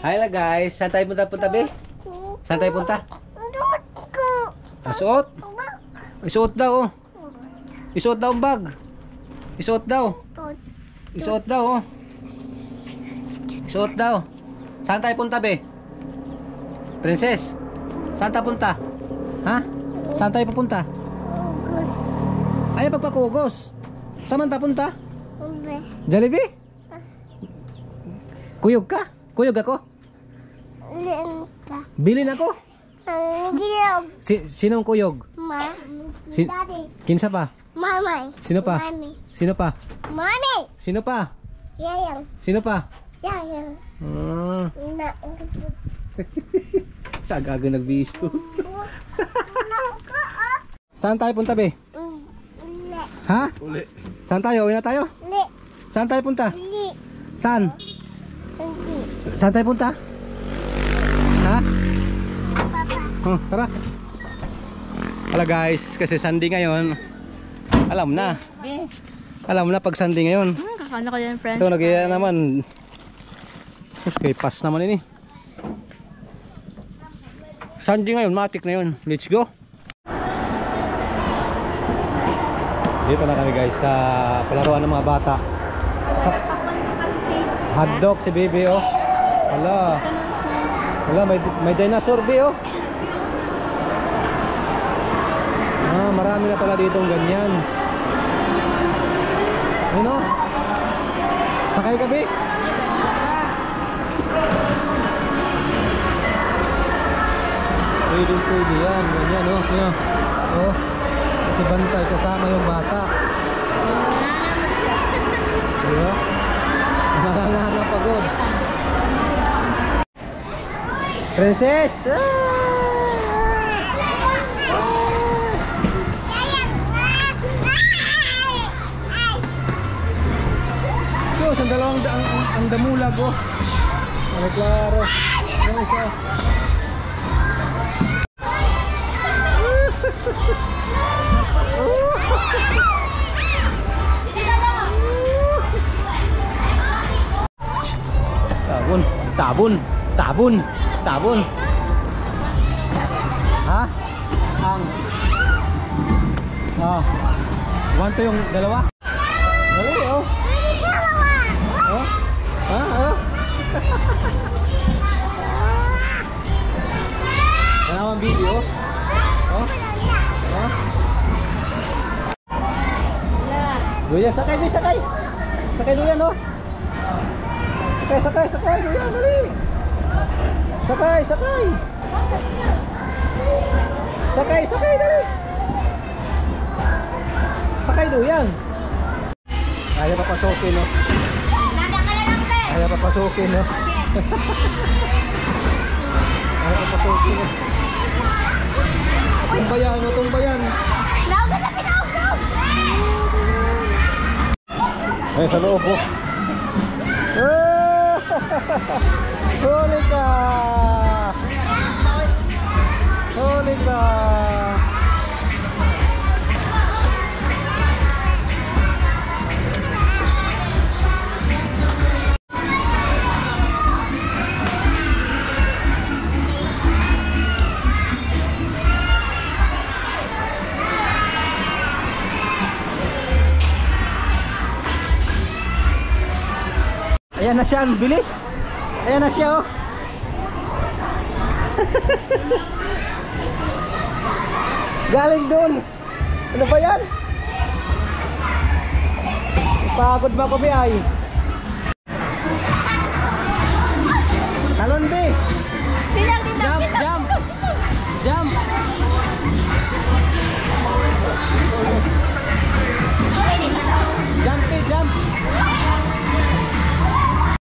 Hi lah guys, saan tayo punta be? Saan tayo punta? Suot? Isuot daw oh. Isuot daw ang bag. Isuot daw. Isuot daw oh. Isuot daw. Saan tayo punta be? Princess, saan tayo punta? Ha? Saan tayo pupunta? Ay, pagpakugos. Saan man tayo punta? Jollibee? Kuyog ka? Kuyog ako? Bilin ako? Sinong kuyog? Daddy. Kinsa pa? Mami. Sino pa? Mami. Sino pa? Mami. Sino pa? Yayang. Sino pa? Yayang. Na. Tagaga nagbihis to. Saan tayo punta be? Uli. Ha? Uli. Saan tayo? Uwi na tayo? Uli. Saan tayo punta? Uli. Saan? Uli. Saan tayo punta? Ha? Papa. Tara. Hala guys, kasi Sunday ngayon. Alam na. Alam na pag Sunday ngayon. Kakano ko yan, friends? Ito nagyaya naman. Sus, kay pass naman ini. Sunday ngayon, matik na yun. Let's go. Dito na kami guys sa palaruan ng mga bata. Hotdog si Bibi oh. Wala. Wala, may dinosaur be oh. Marami na pala ditong ganyan. Ano? Sakay ka be? Pwede yan, ganyan oh. Oh. Kasi bantay kasama yung bata. Diba? Nakakapagod. Princess! So, ang dalawang ang damulag oh. Ano klaro. Ano isa? Tabon. Ha? Want to yung dalawa? Dali oh. Oh? Ha? Oh? Kanawang video? Oh? Oh? Duyan, sakay. Sakay Duyan oh. Sakay Duyan, dali. Sakay dali. Sakay Duyan. Ayaw papasukin no. Ayaw papasukin no. Ayaw papasukin no. Tumbayan. Ay, sa loob po. Huli ka. Ayan na siya, bilis. Ayan na siya oh. Galing doon. Ano ba yan? Pagod ba kami ay?